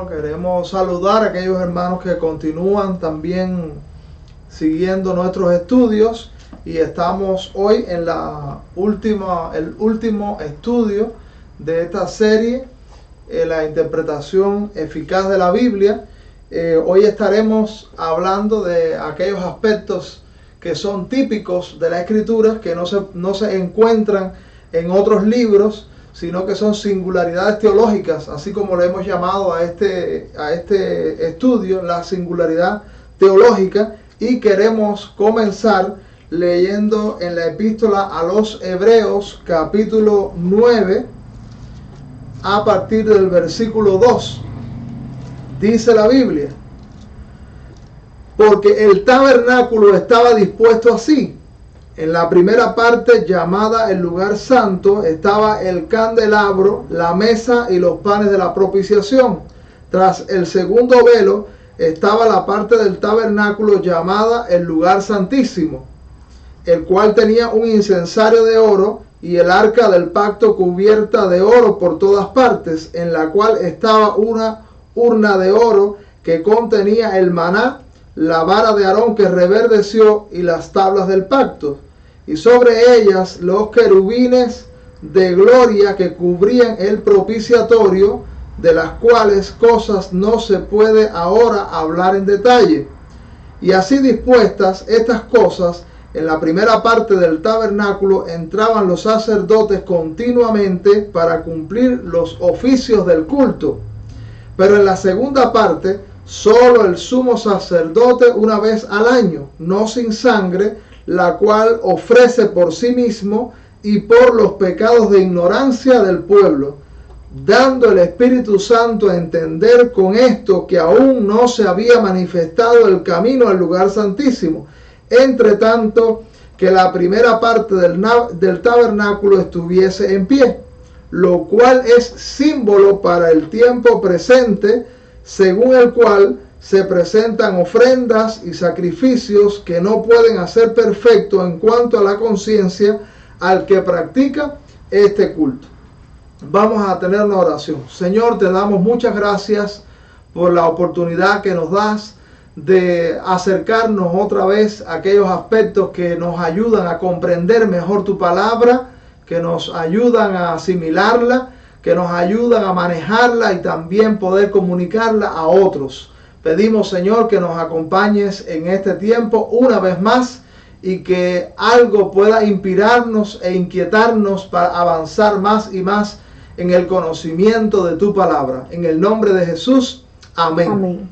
queremos saludar a aquellos hermanos que continúan también siguiendo nuestros estudios y estamos hoy en el último estudio de esta serie, la interpretación eficaz de la Biblia. Hoy estaremos hablando de aquellos aspectos que son típicos de la Escritura, que no se encuentran en otros libros, sino que son singularidades teológicas, así como le hemos llamado a este estudio, la singularidad teológica. Y queremos comenzar leyendo en la epístola a los Hebreos, capítulo 9, a partir del versículo 2. Dice la Biblia: porque el tabernáculo estaba dispuesto así. En la primera parte, llamada el lugar santo, estaba el candelabro, la mesa y los panes de la propiciación. Tras el segundo velo estaba la parte del tabernáculo llamada el lugar santísimo, el cual tenía un incensario de oro y el arca del pacto cubierta de oro por todas partes, en la cual estaba una urna de oro que contenía el maná, la vara de Aarón que reverdeció y las tablas del pacto, y sobre ellas los querubines de gloria que cubrían el propiciatorio, de las cuales cosas no se puede ahora hablar en detalle. Y así dispuestas estas cosas, en la primera parte del tabernáculo entraban los sacerdotes continuamente para cumplir los oficios del culto. Pero en la segunda parte, solo el sumo sacerdote una vez al año, no sin sangre, la cual ofrece por sí mismo y por los pecados de ignorancia del pueblo, dando el Espíritu Santo a entender con esto que aún no se había manifestado el camino al lugar santísimo, entre tanto que la primera parte del tabernáculo estuviese en pie, lo cual es símbolo para el tiempo presente, según el cual se presentan ofrendas y sacrificios que no pueden hacer perfecto en cuanto a la conciencia al que practica este culto. Vamos a tener una oración. Señor, te damos muchas gracias por la oportunidad que nos das de acercarnos otra vez a aquellos aspectos que nos ayudan a comprender mejor tu palabra, que nos ayudan a asimilarla, que nos ayudan a manejarla y también poder comunicarla a otros. Pedimos, Señor, que nos acompañes en este tiempo una vez más y que algo pueda inspirarnos e inquietarnos para avanzar más y más en el conocimiento de tu palabra. En el nombre de Jesús, amén. Amén.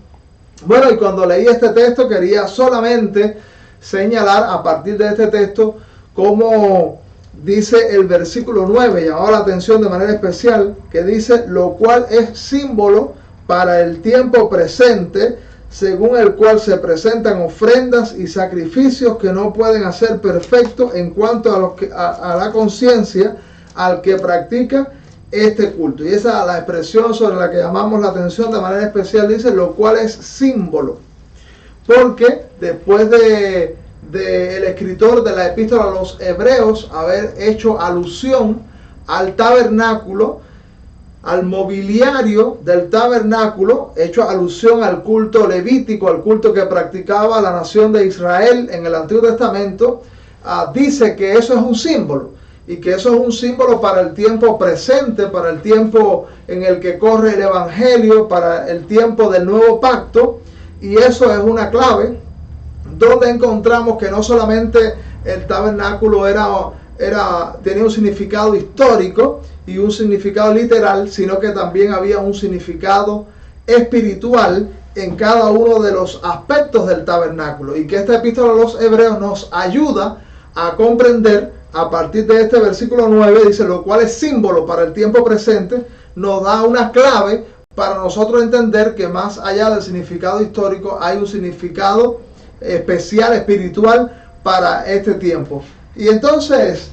Bueno, y cuando leí este texto quería solamente señalar a partir de este texto cómo dice el versículo 9, llamaba la atención de manera especial, que dice: lo cual es símbolo para el tiempo presente, según el cual se presentan ofrendas y sacrificios que no pueden hacer perfecto en cuanto a la conciencia al que practica este culto. Y esa es la expresión sobre la que llamamos la atención de manera especial. Dice lo cual es símbolo, porque después de el escritor de la epístola a los Hebreos haber hecho alusión al tabernáculo, al mobiliario del tabernáculo, hecho alusión al culto levítico, al culto que practicaba la nación de Israel en el Antiguo Testamento, dice que eso es un símbolo, y que eso es un símbolo para el tiempo presente, para el tiempo en el que corre el Evangelio, para el tiempo del nuevo pacto. Y eso es una clave donde encontramos que no solamente el tabernáculo tenía un significado histórico y un significado literal, sino que también había un significado espiritual en cada uno de los aspectos del tabernáculo, y que esta epístola a los Hebreos nos ayuda a comprender a partir de este versículo 9. Dice lo cual es símbolo para el tiempo presente, nos da una clave para nosotros entender que más allá del significado histórico hay un significado especial, espiritual para este tiempo. Y entonces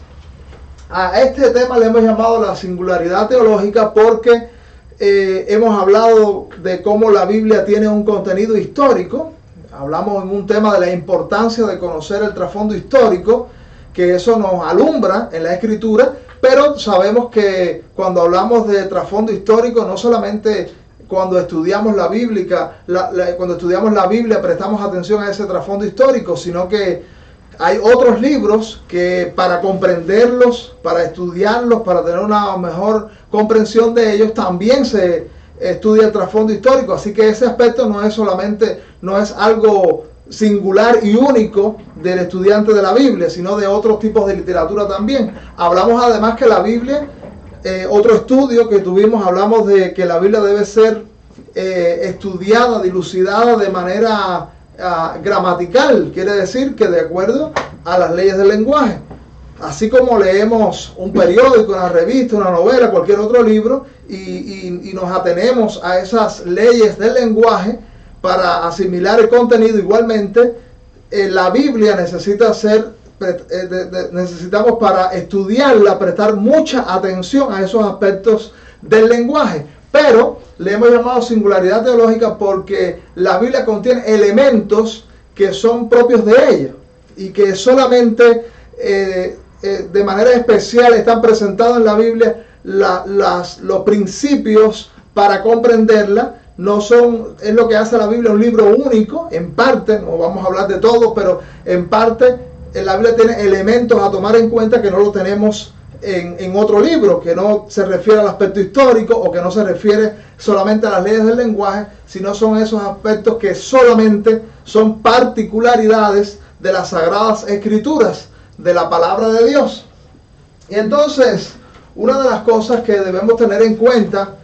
a este tema le hemos llamado la singularidad teológica porque hemos hablado de cómo la Biblia tiene un contenido histórico. Hablamos en un tema de la importancia de conocer el trasfondo histórico, que eso nos alumbra en la Escritura, pero sabemos que cuando hablamos de trasfondo histórico no solamente cuando estudiamos la Biblia, cuando estudiamos la Biblia prestamos atención a ese trasfondo histórico, sino que hay otros libros que para comprenderlos, para estudiarlos, para tener una mejor comprensión de ellos, también se estudia el trasfondo histórico. Así que ese aspecto no es algo singular y único del estudiante de la Biblia, sino de otros tipos de literatura también. Hablamos además que la Biblia, otro estudio que tuvimos, hablamos de que la Biblia debe ser estudiada, dilucidada de manera gramatical, quiere decir que de acuerdo a las leyes del lenguaje. Así como leemos un periódico, una revista, una novela, cualquier otro libro, y nos atenemos a esas leyes del lenguaje para asimilar el contenido, igualmente la Biblia necesitamos para estudiarla prestar mucha atención a esos aspectos del lenguaje. Pero le hemos llamado singularidad teológica porque la Biblia contiene elementos que son propios de ella y que solamente de manera especial están presentados en la Biblia. Los principios para comprenderla es lo que hace la Biblia un libro único, en parte, no vamos a hablar de todo, pero en parte la Biblia tiene elementos a tomar en cuenta que no lo tenemos en otro libro, que no se refiere al aspecto histórico o que no se refiere solamente a las leyes del lenguaje, sino son esos aspectos que solamente son particularidades de las Sagradas Escrituras, de la palabra de Dios. Y entonces, una de las cosas que debemos tener en cuenta,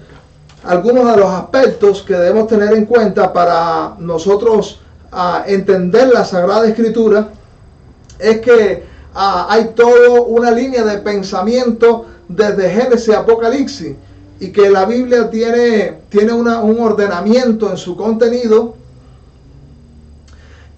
algunos de los aspectos que debemos tener en cuenta para nosotros entender la Sagrada Escritura, es que hay toda una línea de pensamiento desde Génesis a Apocalipsis, y que la Biblia tiene un ordenamiento en su contenido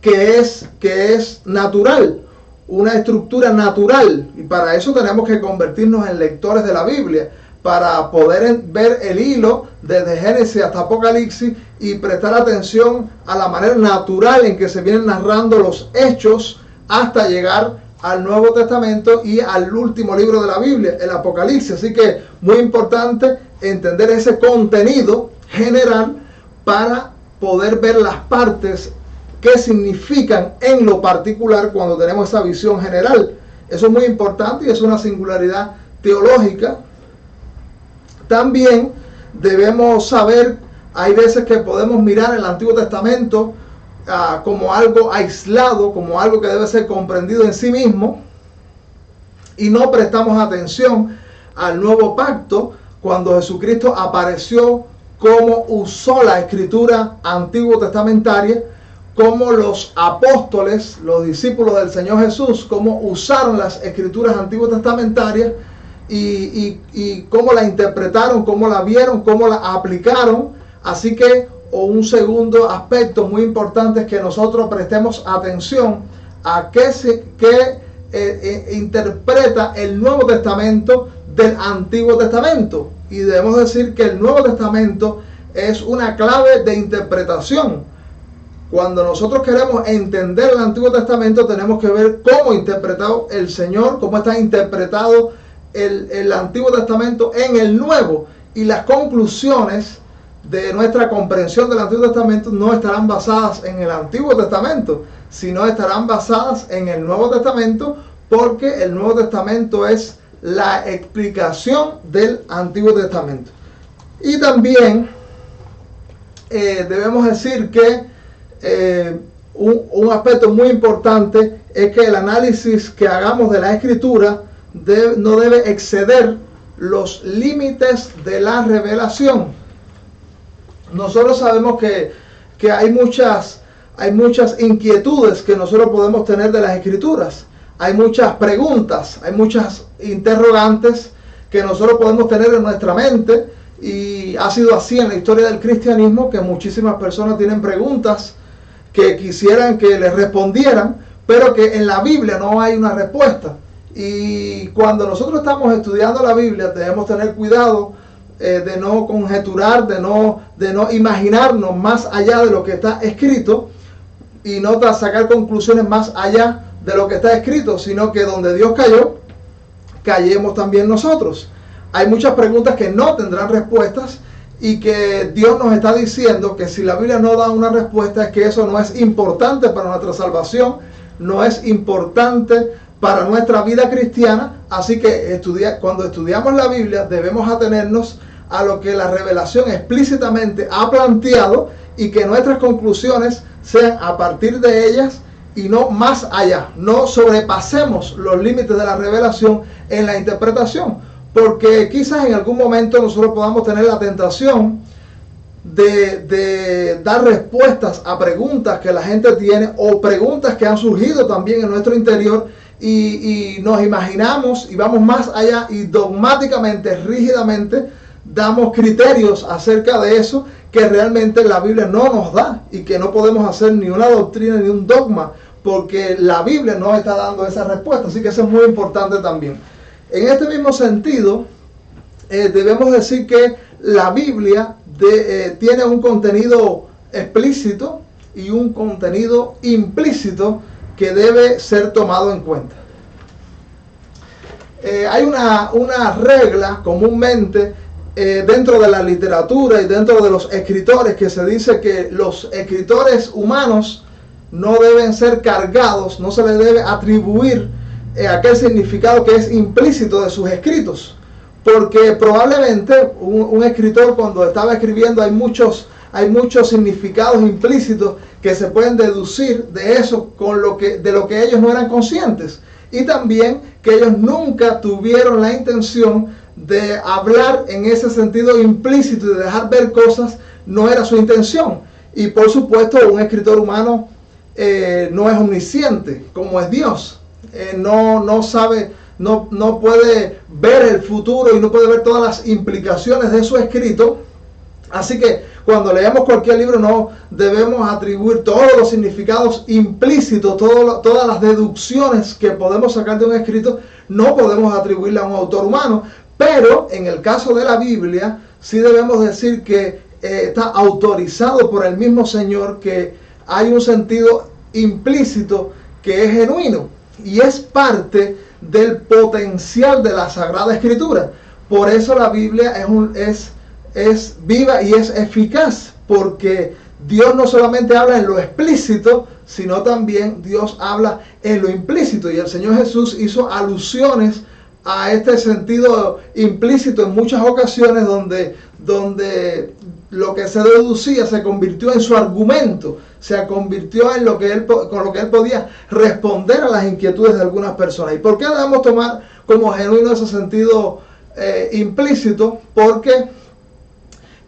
que es natural, una estructura natural, y para eso tenemos que convertirnos en lectores de la Biblia, para poder ver el hilo desde Génesis hasta Apocalipsis y prestar atención a la manera natural en que se vienen narrando los hechos hasta llegar al Nuevo Testamento y al último libro de la Biblia, el Apocalipsis. Así que muy importante entender ese contenido general para poder ver las partes que significan en lo particular cuando tenemos esa visión general. Eso es muy importante y es una singularidad teológica. También debemos saber, hay veces que podemos mirar el Antiguo Testamento como algo aislado, como algo que debe ser comprendido en sí mismo, y no prestamos atención al Nuevo Pacto cuando Jesucristo apareció, cómo usó la escritura antiguo testamentaria, cómo los apóstoles, los discípulos del Señor Jesús, cómo usaron las escrituras antiguo testamentarias y cómo la interpretaron, cómo la vieron, cómo la aplicaron. Así que un segundo aspecto muy importante es que nosotros prestemos atención a qué interpreta el Nuevo Testamento del Antiguo Testamento. Y debemos decir que el Nuevo Testamento es una clave de interpretación. Cuando nosotros queremos entender el Antiguo Testamento, tenemos que ver cómo interpretado el Señor, cómo está interpretado el Antiguo Testamento en el Nuevo, y las conclusiones de nuestra comprensión del Antiguo Testamento no estarán basadas en el Antiguo Testamento, sino estarán basadas en el Nuevo Testamento, porque el Nuevo Testamento es la explicación del Antiguo Testamento. Y también debemos decir que un aspecto muy importante es que el análisis que hagamos de la Escritura no debe exceder los límites de la revelación. Nosotros sabemos que hay muchas inquietudes que nosotros podemos tener de las Escrituras. Hay muchas preguntas, hay muchas interrogantes que nosotros podemos tener en nuestra mente, y ha sido así en la historia del cristianismo, que muchísimas personas tienen preguntas que quisieran que les respondieran, pero que en la Biblia no hay una respuesta. Y cuando nosotros estamos estudiando la Biblia, debemos tener cuidado de no conjeturar, de no imaginarnos más allá de lo que está escrito, y no sacar conclusiones más allá de lo que está escrito, sino que donde Dios cayó, callemos también nosotros. Hay muchas preguntas que no tendrán respuestas, y que Dios nos está diciendo que si la Biblia no da una respuesta es que eso no es importante para nuestra salvación, no es importante para nuestra vida cristiana. Así que cuando estudiamos la Biblia debemos atenernos a lo que la revelación explícitamente ha planteado y que nuestras conclusiones sean a partir de ellas y no más allá. No sobrepasemos los límites de la revelación en la interpretación, porque quizás en algún momento nosotros podamos tener la tentación de dar respuestas a preguntas que la gente tiene o preguntas que han surgido también en nuestro interior y nos imaginamos y vamos más allá y dogmáticamente, rígidamente damos criterios acerca de eso que realmente la Biblia no nos da y que no podemos hacer ni una doctrina ni un dogma porque la Biblia no está dando esa respuesta. Así que eso es muy importante también. En este mismo sentido, debemos decir que la Biblia tiene un contenido explícito y un contenido implícito que debe ser tomado en cuenta. Hay una regla comúnmente dentro de la literatura y dentro de los escritores que se dice que los escritores humanos no deben ser cargados, no se les debe atribuir aquel significado que es implícito de sus escritos, porque probablemente un escritor cuando estaba escribiendo hay muchos significados implícitos que se pueden deducir de eso de lo que ellos no eran conscientes, y también que ellos nunca tuvieron la intención de hablar en ese sentido implícito y de dejar ver cosas, no era su intención. Y por supuesto un escritor humano no es omnisciente como es Dios. No sabe, no puede ver el futuro y no puede ver todas las implicaciones de su escrito. Así que cuando leemos cualquier libro no debemos atribuir todos los significados implícitos, todas las deducciones que podemos sacar de un escrito, no podemos atribuirle a un autor humano. Pero en el caso de la Biblia sí debemos decir que está autorizado por el mismo Señor, que hay un sentido implícito que es genuino y es parte del potencial de la Sagrada Escritura. Por eso la Biblia es viva y es eficaz, porque Dios no solamente habla en lo explícito, sino también Dios habla en lo implícito. Y el Señor Jesús hizo alusiones a este sentido implícito en muchas ocasiones donde lo que se deducía se convirtió en su argumento, se convirtió en con lo que él podía responder a las inquietudes de algunas personas. ¿Y por qué debemos tomar como genuino ese sentido implícito? Porque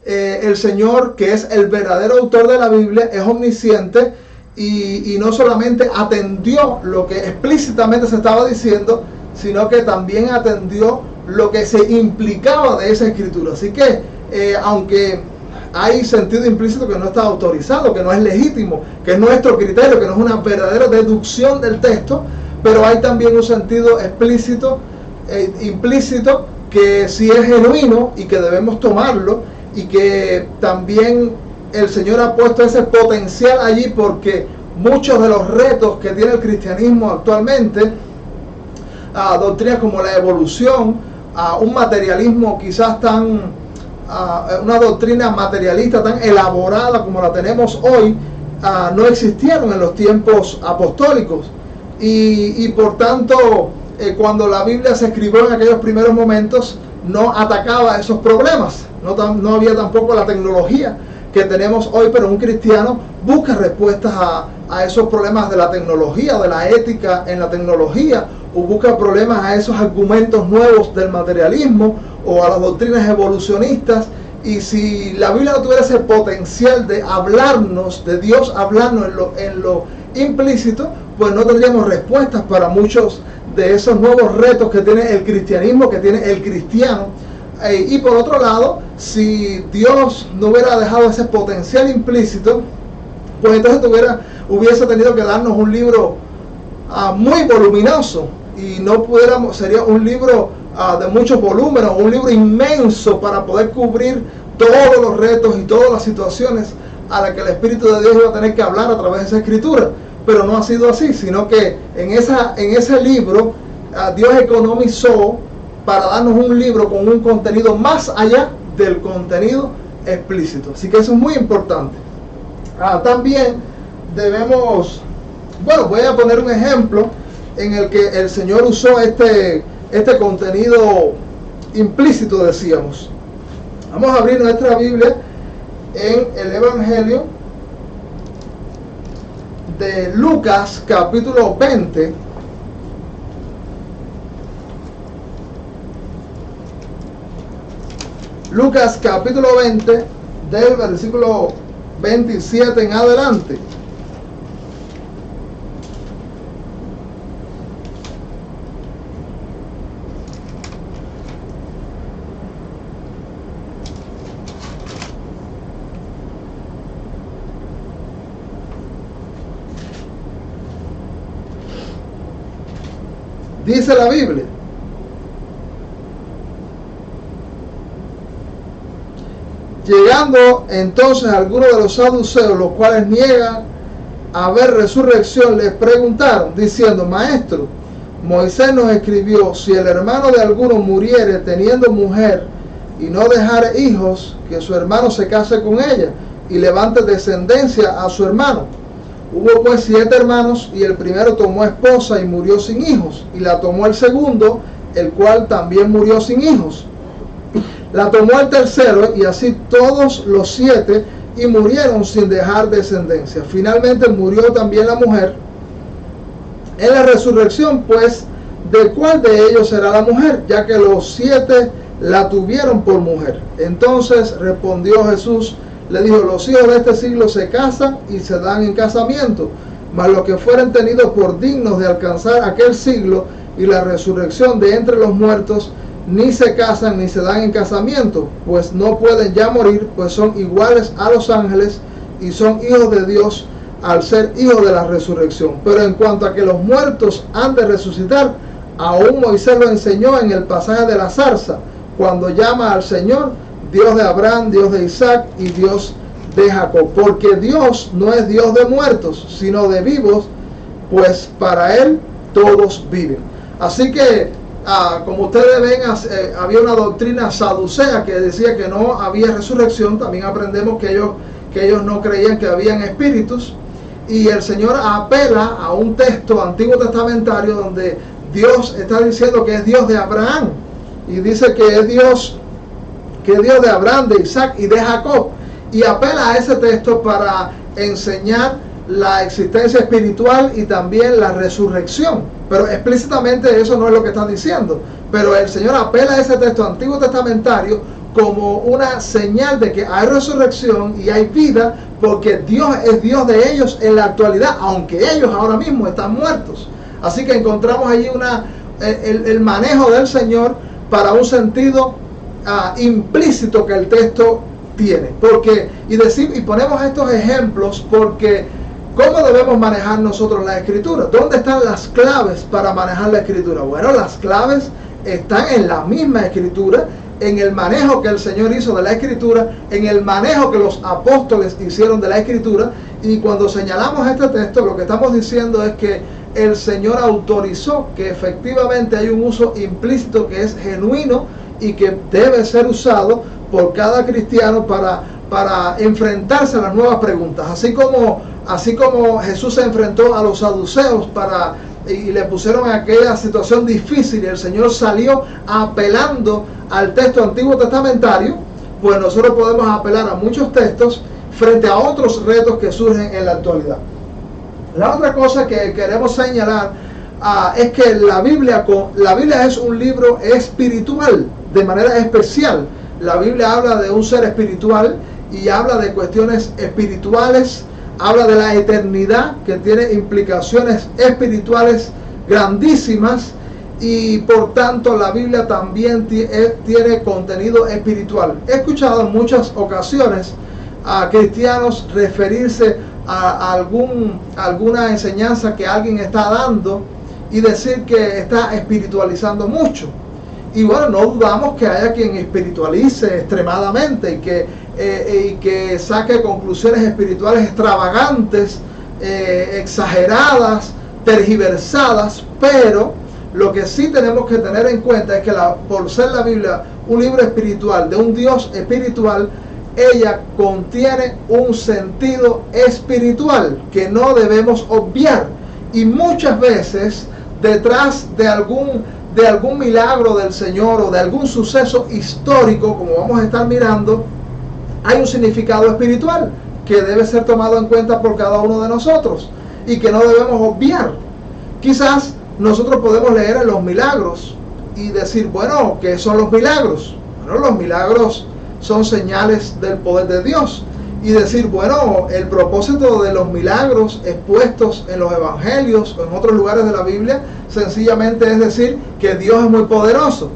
el Señor, que es el verdadero autor de la Biblia, es omnisciente y no solamente atendió lo que explícitamente se estaba diciendo, sino que también atendió lo que se implicaba de esa escritura. Así que aunque hay sentido implícito que no está autorizado, que no es legítimo, que es nuestro criterio, que no es una verdadera deducción del texto, pero hay también un sentido explícito, implícito, que sí es genuino y que debemos tomarlo, y que también el Señor ha puesto ese potencial allí, porque muchos de los retos que tiene el cristianismo actualmente, doctrinas como la evolución, un materialismo quizás una doctrina materialista tan elaborada como la tenemos hoy, no existieron en los tiempos apostólicos, y por tanto cuando la Biblia se escribió en aquellos primeros momentos no atacaba esos problemas, no había tampoco la tecnología que tenemos hoy, pero un cristiano busca respuestas a esos problemas de la tecnología, de la ética en la tecnología, o busca problemas a esos argumentos nuevos del materialismo o a las doctrinas evolucionistas. Y si la Biblia no tuviera ese potencial de hablarnos, de Dios hablarnos en lo implícito, pues no tendríamos respuestas para muchos de esos nuevos retos que tiene el cristianismo, que tiene el cristiano. Y por otro lado, si Dios no hubiera dejado ese potencial implícito, pues entonces hubiese tenido que darnos un libro muy voluminoso, y no sería un libro de muchos volúmenes, un libro inmenso para poder cubrir todos los retos y todas las situaciones a las que el Espíritu de Dios iba a tener que hablar a través de esa escritura. Pero no ha sido así, sino que en ese libro Dios economizó para darnos un libro con un contenido más allá del contenido explícito. Así que eso es muy importante. También debemos, bueno, voy a poner un ejemplo en el que el Señor usó este contenido implícito, decíamos. Vamos a abrir nuestra Biblia en el Evangelio de Lucas, capítulo 20. Lucas, capítulo 20, del versículo 27 en adelante. Dice la Biblia: llegando entonces algunos de los saduceos, los cuales niegan haber resurrección, les preguntaron, diciendo: Maestro, Moisés nos escribió, si el hermano de alguno muriere teniendo mujer y no dejare hijos, que su hermano se case con ella y levante descendencia a su hermano. Hubo pues 7 hermanos, y el primero tomó esposa y murió sin hijos, y la tomó el segundo, el cual también murió sin hijos. La tomó el tercero, y así todos los 7, y murieron sin dejar descendencia. Finalmente murió también la mujer. En la resurrección, pues, ¿de cuál de ellos será la mujer? Ya que los 7 la tuvieron por mujer. Entonces respondió Jesús, le dijo: los hijos de este siglo se casan y se dan en casamiento, mas los que fueren tenidos por dignos de alcanzar aquel siglo y la resurrección de entre los muertos, ni se casan ni se dan en casamiento, pues no pueden ya morir, pues son iguales a los ángeles y son hijos de Dios al ser hijos de la resurrección. Pero en cuanto a que los muertos han de resucitar, aún Moisés lo enseñó en el pasaje de la zarza, cuando llama al Señor Dios de Abraham, Dios de Isaac y Dios de Jacob. Porque Dios no es Dios de muertos, sino de vivos, pues para Él todos viven. Así que, como ustedes ven, había una doctrina saducea que decía que no había resurrección. También aprendemos que ellos no creían que habían espíritus. Y el Señor apela a un texto antiguo testamentario donde Dios está diciendo que es Dios de Abraham. Y dice que es Dios de Abraham, de Isaac y de Jacob, y apela a ese texto para enseñar la existencia espiritual y también la resurrección. Pero explícitamente eso no es lo que está diciendo, pero el Señor apela a ese texto antiguo testamentario como una señal de que hay resurrección y hay vida, porque Dios es Dios de ellos en la actualidad, aunque ellos ahora mismo están muertos. Así que encontramos allí el manejo del Señor para un sentido implícito que el texto tiene. Y ponemos estos ejemplos porque ¿cómo debemos manejar nosotros la Escritura? ¿Dónde están las claves para manejar la Escritura? Bueno, las claves están en la misma Escritura, en el manejo que el Señor hizo de la Escritura, en el manejo que los apóstoles hicieron de la Escritura. Y cuando señalamos este texto, lo que estamos diciendo es que el Señor autorizó que efectivamente hay un uso implícito que es genuino y que debe ser usado por cada cristiano para enfrentarse a las nuevas preguntas. Así como Jesús se enfrentó a los saduceos y le pusieron en aquella situación difícil, y el Señor salió apelando al texto antiguo testamentario, pues nosotros podemos apelar a muchos textos frente a otros retos que surgen en la actualidad. La otra cosa que queremos señalar es que la Biblia es un libro espiritual de manera especial. La Biblia habla de un ser espiritual y habla de cuestiones espirituales, habla de la eternidad, que tiene implicaciones espirituales grandísimas, y por tanto la Biblia también tiene contenido espiritual. He escuchado en muchas ocasiones a cristianos referirse a alguna enseñanza que alguien está dando y decir que está espiritualizando mucho. Y bueno, no dudamos que haya quien espiritualice extremadamente y que saque conclusiones espirituales extravagantes, exageradas, tergiversadas, pero lo que sí tenemos que tener en cuenta es que por ser la Biblia un libro espiritual de un Dios espiritual, ella contiene un sentido espiritual que no debemos obviar. Y muchas veces detrás de algún milagro del Señor o de algún suceso histórico, como vamos a estar mirando, hay un significado espiritual que debe ser tomado en cuenta por cada uno de nosotros y que no debemos obviar. Quizás nosotros podemos leer en los milagros y decir, bueno, ¿qué son los milagros? Bueno, los milagros son señales del poder de Dios. Y decir, bueno, el propósito de los milagros expuestos en los evangelios o en otros lugares de la Biblia, sencillamente es decir que Dios es muy poderoso.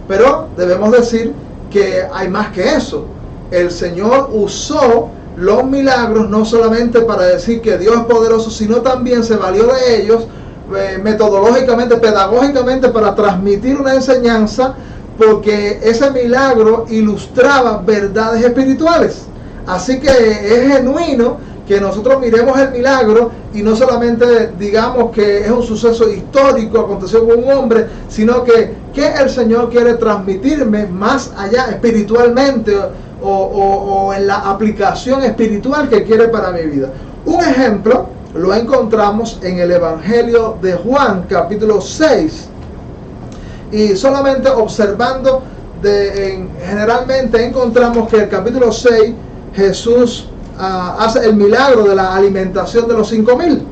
Pero debemos decir que hay más que eso. El Señor usó los milagros no solamente para decir que Dios es poderoso, sino también se valió de ellos metodológicamente, pedagógicamente, para transmitir una enseñanza, porque ese milagro ilustraba verdades espirituales. Así que es genuino que nosotros miremos el milagro y no solamente digamos que es un suceso histórico, aconteció con un hombre, sino que el Señor quiere transmitirme más allá espiritualmente o en la aplicación espiritual que quiere para mi vida. Un ejemplo lo encontramos en el Evangelio de Juan, capítulo 6. Y solamente observando, generalmente encontramos que el capítulo 6, Jesús hace el milagro de la alimentación de los 5,000.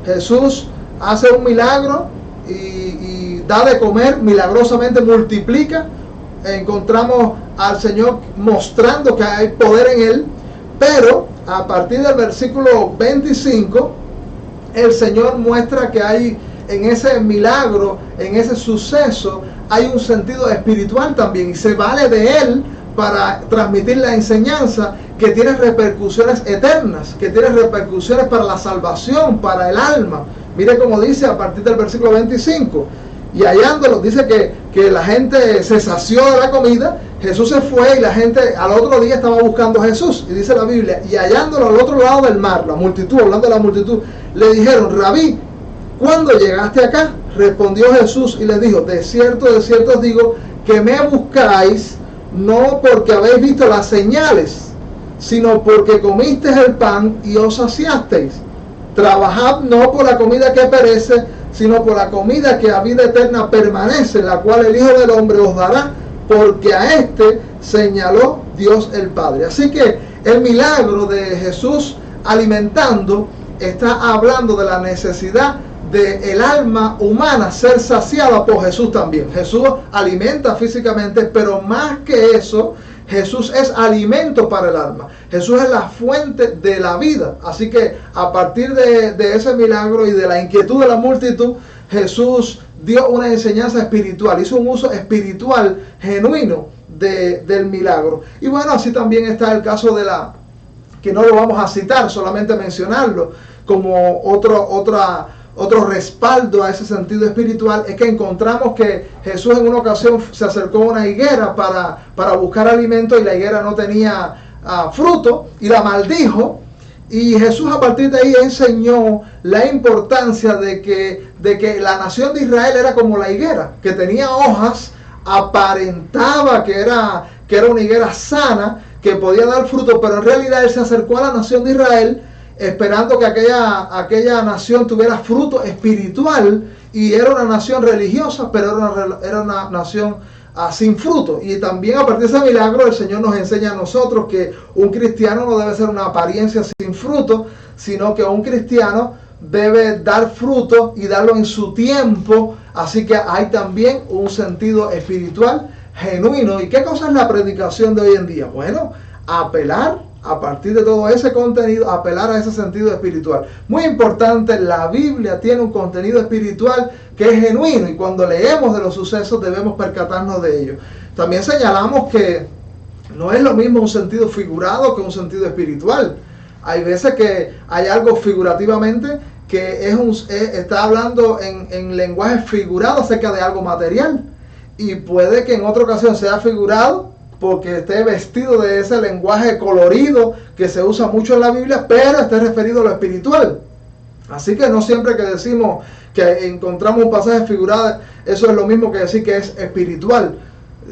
Jesús hace un milagro y da de comer, milagrosamente multiplica. Encontramos al Señor mostrando que hay poder en Él, pero a partir del versículo 25, el Señor muestra que hay en ese milagro, en ese suceso, hay un sentido espiritual también, y se vale de Él para transmitir la enseñanza que tiene repercusiones eternas, que tiene repercusiones para la salvación, para el alma. Mire cómo dice a partir del versículo 25, y hallándolo, dice que la gente se sació de la comida, Jesús se fue y la gente al otro día estaba buscando a Jesús, y dice la Biblia, y hallándolo al otro lado del mar, la multitud, hablando de la multitud, le dijeron, Rabí, ¿cuándo llegaste acá? Respondió Jesús y les dijo, de cierto os digo, que me buscáis, no porque habéis visto las señales, sino porque comisteis el pan y os saciasteis. Trabajad no por la comida que perece, sino por la comida que a vida eterna permanece, la cual el Hijo del Hombre os dará, porque a este señaló Dios el Padre. Así que el milagro de Jesús alimentando está hablando de la necesidad del alma humana ser saciada por Jesús también. Jesús alimenta físicamente, pero más que eso, Jesús es alimento para el alma. Jesús es la fuente de la vida. Así que a partir de ese milagro y de la inquietud de la multitud, Jesús dio una enseñanza espiritual, hizo un uso espiritual genuino del milagro. Y bueno, así también está el caso de que no lo vamos a citar, solamente mencionarlo como otro respaldo a ese sentido espiritual, es que encontramos que Jesús en una ocasión se acercó a una higuera para buscar alimento, y la higuera no tenía fruto, y la maldijo. Y Jesús a partir de ahí enseñó la importancia de que la nación de Israel era como la higuera, que tenía hojas, aparentaba que era una higuera sana, que podía dar fruto, pero en realidad Él se acercó a la nación de Israel esperando que aquella nación tuviera fruto espiritual, y era una nación religiosa, pero era una nación sin fruto. Y también a partir de ese milagro el Señor nos enseña a nosotros que un cristiano no debe ser una apariencia sin fruto, sino que un cristiano debe dar fruto y darlo en su tiempo. Así que hay también un sentido espiritual genuino. ¿Y qué cosa es la predicación de hoy en día? Bueno, apelar a partir de todo ese contenido, apelar a ese sentido espiritual. Muy importante, la Biblia tiene un contenido espiritual que es genuino, y cuando leemos de los sucesos debemos percatarnos de ello. También señalamos que no es lo mismo un sentido figurado que un sentido espiritual. Hay veces que hay algo figurativamente que está hablando en lenguaje figurado acerca de algo material, y puede que en otra ocasión sea figurado porque esté vestido de ese lenguaje colorido que se usa mucho en la Biblia, pero esté referido a lo espiritual. Así que no siempre que decimos que encontramos un pasaje figurado, eso es lo mismo que decir que es espiritual.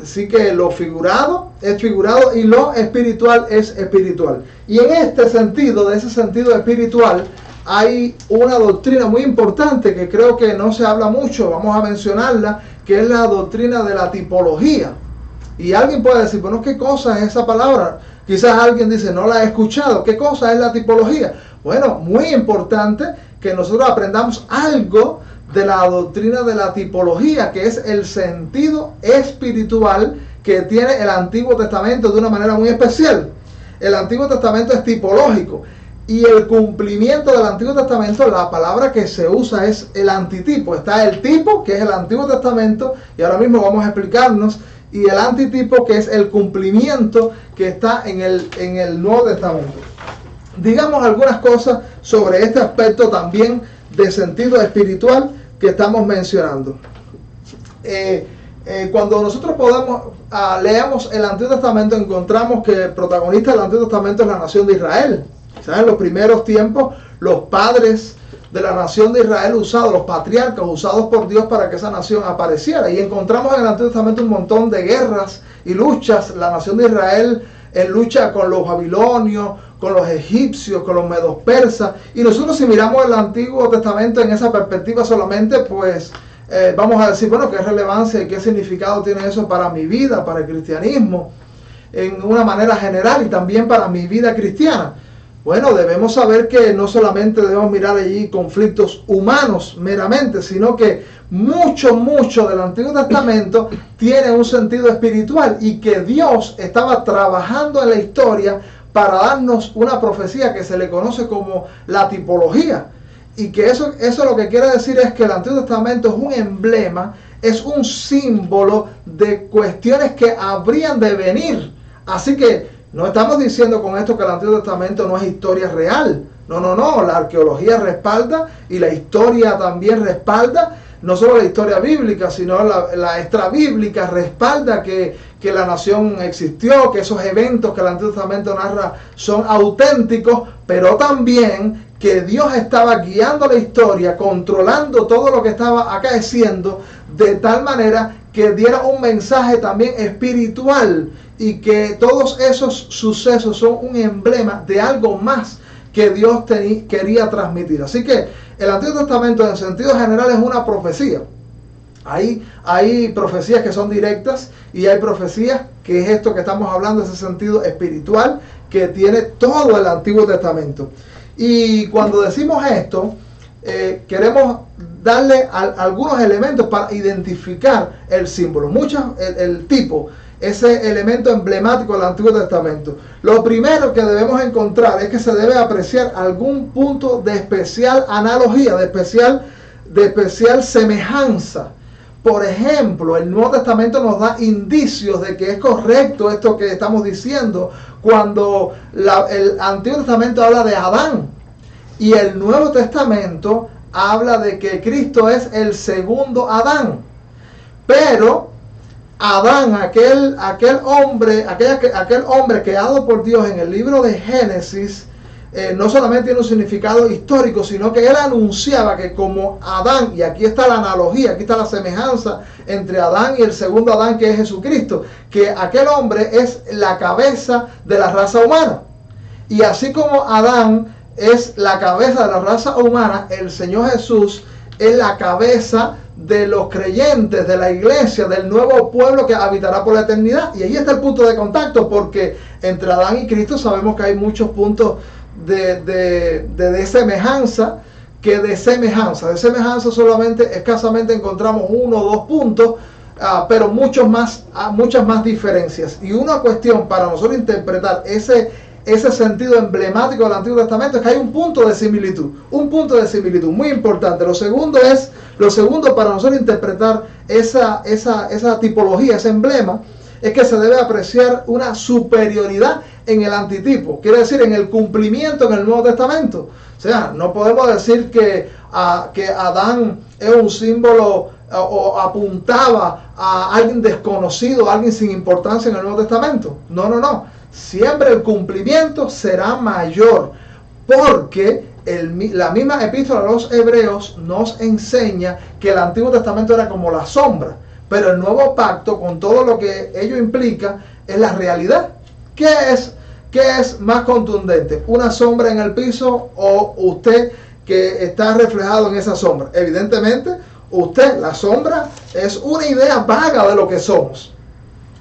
Así que lo figurado es figurado y lo espiritual es espiritual. Y en este sentido, de ese sentido espiritual, hay una doctrina muy importante que creo que no se habla mucho, vamos a mencionarla, que es la doctrina de la tipología. Y alguien puede decir, bueno, ¿qué cosa es esa palabra? Quizás alguien dice, no la he escuchado. ¿Qué cosa es la tipología? Bueno, muy importante que nosotros aprendamos algo de la doctrina de la tipología, que es el sentido espiritual que tiene el Antiguo Testamento de una manera muy especial. El Antiguo Testamento es tipológico y el cumplimiento del Antiguo Testamento, la palabra que se usa es el antitipo. Está el tipo, que es el Antiguo Testamento, y ahora mismo vamos a explicarnos, y el antitipo, que es el cumplimiento que está en el Nuevo Testamento. Digamos algunas cosas sobre este aspecto también de sentido espiritual que estamos mencionando. Cuando nosotros leamos el Antiguo Testamento, encontramos que el protagonista del Antiguo Testamento es la nación de Israel. ¿Saben? En los primeros tiempos, los padres de la nación de Israel usados, los patriarcas usados por Dios para que esa nación apareciera. Y encontramos en el Antiguo Testamento un montón de guerras y luchas. La nación de Israel en lucha con los babilonios, con los egipcios, con los medos persas. Y nosotros, si miramos el Antiguo Testamento en esa perspectiva solamente, pues vamos a decir, bueno, qué relevancia y qué significado tiene eso para mi vida, para el cristianismo, en una manera general, y también para mi vida cristiana. Bueno, debemos saber que no solamente debemos mirar allí conflictos humanos meramente, sino que mucho del Antiguo Testamento tiene un sentido espiritual, y que Dios estaba trabajando en la historia para darnos una profecía que se le conoce como la tipología. Y que eso lo que quiere decir es que el Antiguo Testamento es un emblema, es un símbolo de cuestiones que habrían de venir. Así que no estamos diciendo con esto que el Antiguo Testamento no es historia real. No, la arqueología respalda y la historia también respalda, no solo la historia bíblica, sino la extrabíblica respalda que la nación existió, que esos eventos que el Antiguo Testamento narra son auténticos, pero también que Dios estaba guiando la historia, controlando todo lo que estaba acaeciendo, de tal manera que diera un mensaje también espiritual, y que todos esos sucesos son un emblema de algo más que Dios quería transmitir. Así que el Antiguo Testamento en sentido general es una profecía. Hay profecías que son directas y hay profecías que es esto que estamos hablando, ese sentido espiritual que tiene todo el Antiguo Testamento. Y cuando decimos esto, queremos darle algunos elementos para identificar el símbolo, el tipo, ese elemento emblemático del Antiguo Testamento. Lo primero que debemos encontrar es que se debe apreciar algún punto de especial analogía, de especial semejanza. Por ejemplo, el Nuevo Testamento nos da indicios de que es correcto esto que estamos diciendo cuando el Antiguo Testamento habla de Adán y el Nuevo Testamento habla de que Cristo es el segundo Adán. Pero Adán, aquel hombre creado por Dios en el libro de Génesis, no solamente tiene un significado histórico, sino que él anunciaba que como Adán, y aquí está la analogía, aquí está la semejanza entre Adán y el segundo Adán, que es Jesucristo, que aquel hombre es la cabeza de la raza humana. Y así como Adán es la cabeza de la raza humana, el Señor Jesús es la cabeza de los creyentes, de la iglesia, del nuevo pueblo que habitará por la eternidad. Y ahí está el punto de contacto, porque entre Adán y Cristo sabemos que hay muchos puntos de semejanza, que de semejanza solamente escasamente encontramos 1 o 2 puntos, pero muchas más diferencias. Y una cuestión para nosotros interpretar ese sentido emblemático del Antiguo Testamento es que hay un punto de similitud muy importante. Lo segundo para nosotros interpretar esa tipología, ese emblema, es que se debe apreciar una superioridad en el antitipo, quiere decir en el cumplimiento en el Nuevo Testamento. O sea, no podemos decir que Adán es un símbolo o apuntaba a alguien desconocido, a alguien sin importancia en el Nuevo Testamento. No. Siempre el cumplimiento será mayor, porque la misma epístola a los Hebreos nos enseña que el Antiguo Testamento era como la sombra, Pero el nuevo pacto, con todo lo que ello implica, es la realidad. ¿Qué es más contundente? ¿Una sombra en el piso o usted que está reflejado en esa sombra? Evidentemente, usted, la sombra, es una idea vaga de lo que somos.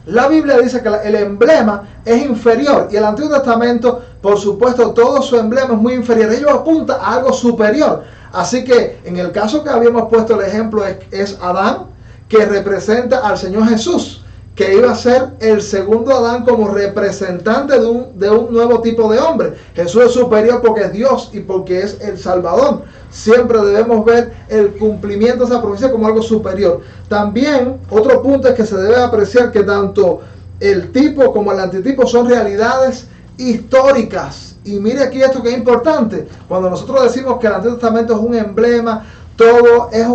La Biblia dice que el emblema es inferior, y el Antiguo Testamento, por supuesto, todo su emblema es muy inferior. Ellos apuntan a algo superior. Así que en el caso que habíamos puesto el ejemplo es Adán, que representa al Señor Jesús, que iba a ser el segundo Adán como representante de un nuevo tipo de hombre. Jesús es superior porque es Dios y porque es el Salvador. Siempre debemos ver el cumplimiento de esa profecía como algo superior. También otro punto es que se debe apreciar que tanto el tipo como el antitipo son realidades históricas. Y mire aquí esto que es importante. Cuando nosotros decimos que el Antiguo Testamento es un emblema, todo es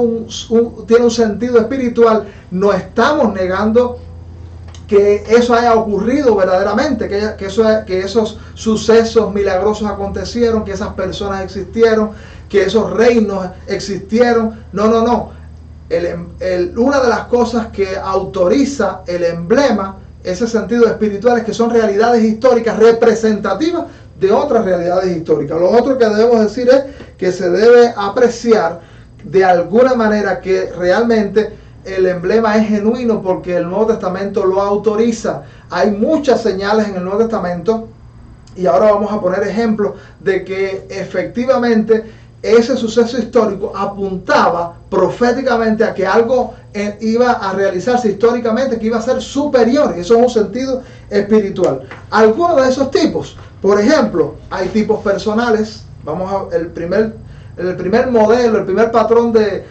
tiene un sentido espiritual, no estamos negando que eso haya ocurrido verdaderamente, que esos sucesos milagrosos acontecieron, que esas personas existieron, que esos reinos existieron. No. Una de las cosas que autoriza el emblema, ese sentido espiritual, es que son realidades históricas representativas de otras realidades históricas. Lo otro que debemos decir es que se debe apreciar de alguna manera que realmente el emblema es genuino porque el Nuevo Testamento lo autoriza. Hay muchas señales en el Nuevo Testamento, y ahora vamos a poner ejemplos de que efectivamente ese suceso histórico apuntaba proféticamente a que algo iba a realizarse históricamente, que iba a ser superior, y eso es un sentido espiritual. Algunos de esos tipos, por ejemplo, hay tipos personales. El primer modelo, el primer patrón de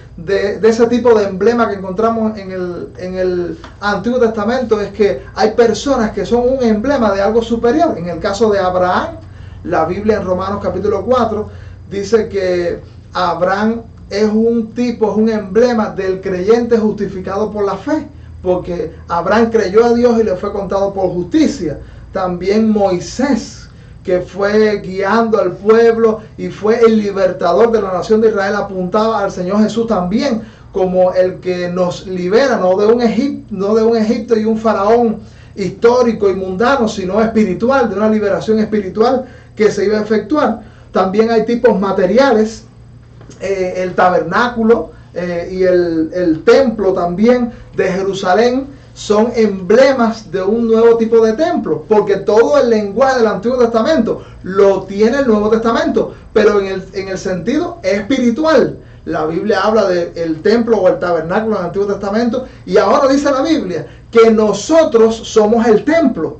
ese tipo de emblema que encontramos en el Antiguo Testamento es que hay personas que son un emblema de algo superior. En el caso de Abraham, la Biblia en Romanos capítulo 4 dice que Abraham es un emblema del creyente justificado por la fe, porque Abraham creyó a Dios y le fue contado por justicia. También Moisés, que fue guiando al pueblo y fue el libertador de la nación de Israel, apuntaba al Señor Jesús también como el que nos libera, no de un Egipto y un faraón histórico y mundano, sino espiritual, de una liberación espiritual que se iba a efectuar. También hay tipos materiales, el tabernáculo y el templo también de Jerusalén son emblemas de un nuevo tipo de templo, porque todo el lenguaje del Antiguo Testamento lo tiene el Nuevo Testamento, pero en el sentido espiritual. La Biblia habla del templo o el tabernáculo del Antiguo Testamento, y ahora dice la Biblia que nosotros somos el templo.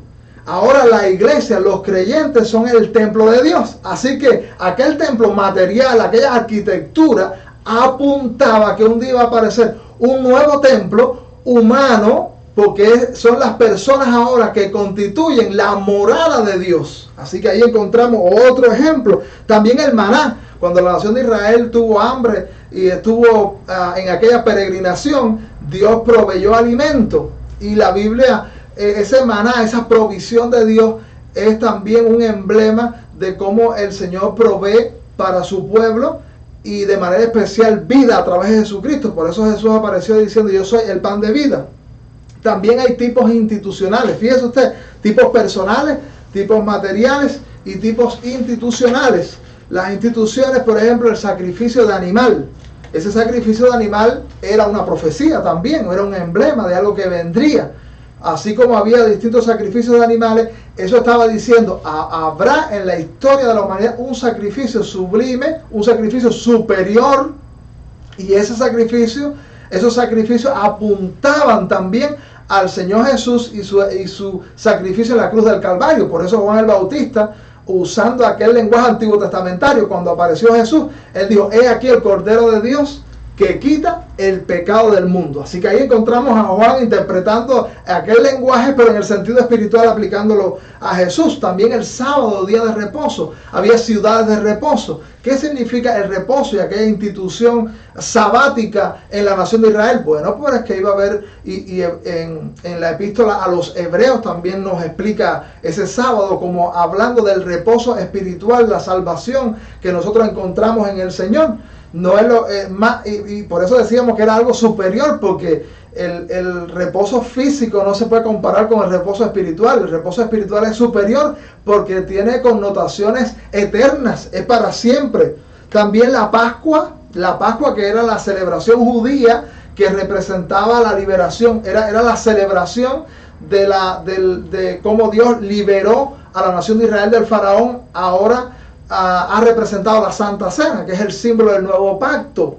Ahora la iglesia, los creyentes son el templo de Dios. Así que aquel templo material, aquella arquitectura, apuntaba que un día iba a aparecer un nuevo templo humano, porque son las personas ahora que constituyen la morada de Dios. Así que ahí encontramos otro ejemplo. También el maná, cuando la nación de Israel tuvo hambre y estuvo en aquella peregrinación, Dios proveyó alimento. Y la Biblia, ese maná, esa provisión de Dios, es también un emblema de cómo el Señor provee para su pueblo, y de manera especial vida a través de Jesucristo. Por eso Jesús apareció diciendo: yo soy el pan de vida. También hay tipos institucionales. Fíjese usted, tipos personales, tipos materiales y tipos institucionales. Las instituciones, por ejemplo, el sacrificio de animal. Ese sacrificio de animal era una profecía también, era un emblema de algo que vendría. Así como había distintos sacrificios de animales, eso estaba diciendo, habrá en la historia de la humanidad un sacrificio sublime, un sacrificio superior, y esos sacrificios apuntaban también al Señor Jesús y su sacrificio en la cruz del Calvario. Por eso Juan el Bautista, usando aquel lenguaje antiguo testamentario, cuando apareció Jesús, él dijo: he aquí el Cordero de Dios que quita el pecado del mundo. Así que ahí encontramos a Juan interpretando aquel lenguaje, pero en el sentido espiritual, aplicándolo a Jesús. También el sábado, día de reposo, había ciudades de reposo. ¿Qué significa el reposo y aquella institución sabática en la nación de Israel? Bueno, pues es que iba a haber, y en la epístola a los hebreos también nos explica ese sábado como hablando del reposo espiritual, la salvación que nosotros encontramos en el Señor. No es lo más, y por eso decíamos que era algo superior, porque el reposo físico no se puede comparar con el reposo espiritual. El reposo espiritual es superior porque tiene connotaciones eternas, es para siempre. También la Pascua que era la celebración judía que representaba la liberación, era la celebración de cómo Dios liberó a la nación de Israel del faraón. Ahora ha representado la Santa Cena, que es el símbolo del nuevo pacto.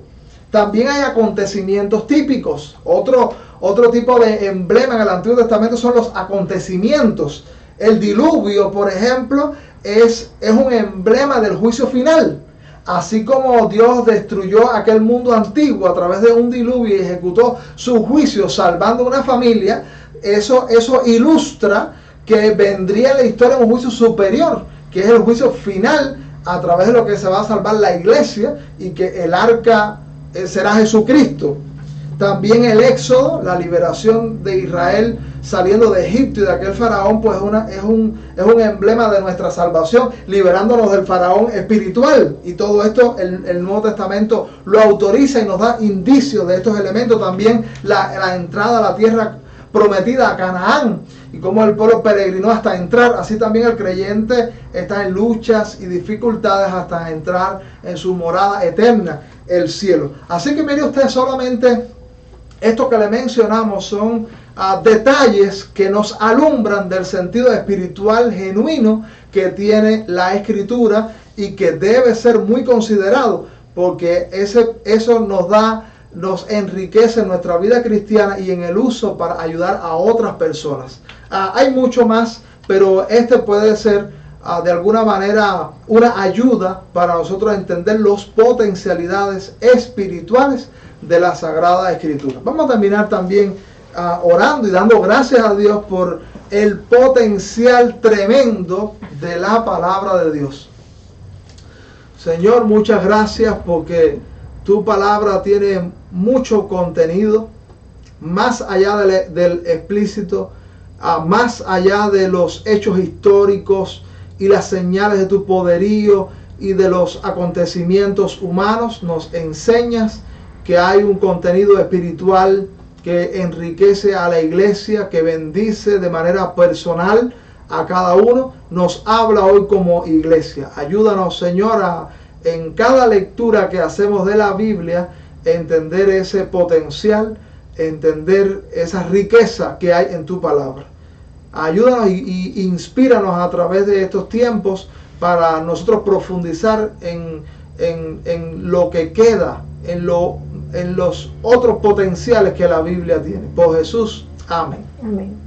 También hay acontecimientos típicos. Otro tipo de emblema en el Antiguo Testamento son los acontecimientos. El diluvio, por ejemplo, es un emblema del juicio final. Así como Dios destruyó aquel mundo antiguo a través de un diluvio y ejecutó su juicio salvando una familia, eso ilustra que vendría en la historia un juicio superior, que es el juicio final, a través de lo que se va a salvar la iglesia, y que el arca será Jesucristo. También el éxodo, la liberación de Israel saliendo de Egipto y de aquel faraón, pues es un emblema de nuestra salvación, liberándonos del faraón espiritual. Y todo esto el Nuevo Testamento lo autoriza y nos da indicios de estos elementos. También la entrada a la tierra prometida, a Canaán, y cómo el pueblo peregrinó hasta entrar. Así también el creyente está en luchas y dificultades hasta entrar en su morada eterna, el cielo. Así que mire usted, solamente esto que le mencionamos son detalles que nos alumbran del sentido espiritual genuino que tiene la Escritura y que debe ser muy considerado, porque eso nos enriquece en nuestra vida cristiana y en el uso para ayudar a otras personas. Hay mucho más, pero este puede ser de alguna manera una ayuda para nosotros entender las potencialidades espirituales de la Sagrada Escritura. Vamos a terminar también orando y dando gracias a Dios por el potencial tremendo de la palabra de Dios. Señor, muchas gracias porque tu palabra tiene mucho contenido, más allá del explícito, más allá de los hechos históricos y las señales de tu poderío y de los acontecimientos humanos. Nos enseñas que hay un contenido espiritual que enriquece a la iglesia, que bendice de manera personal a cada uno. Nos habla hoy como iglesia. Ayúdanos, Señor, en cada lectura que hacemos de la Biblia, entender ese potencial, entender esa riqueza que hay en tu palabra. Ayúdanos y inspíranos a través de estos tiempos para nosotros profundizar en lo que queda, en los otros potenciales que la Biblia tiene. Por Jesús, amén. Amén.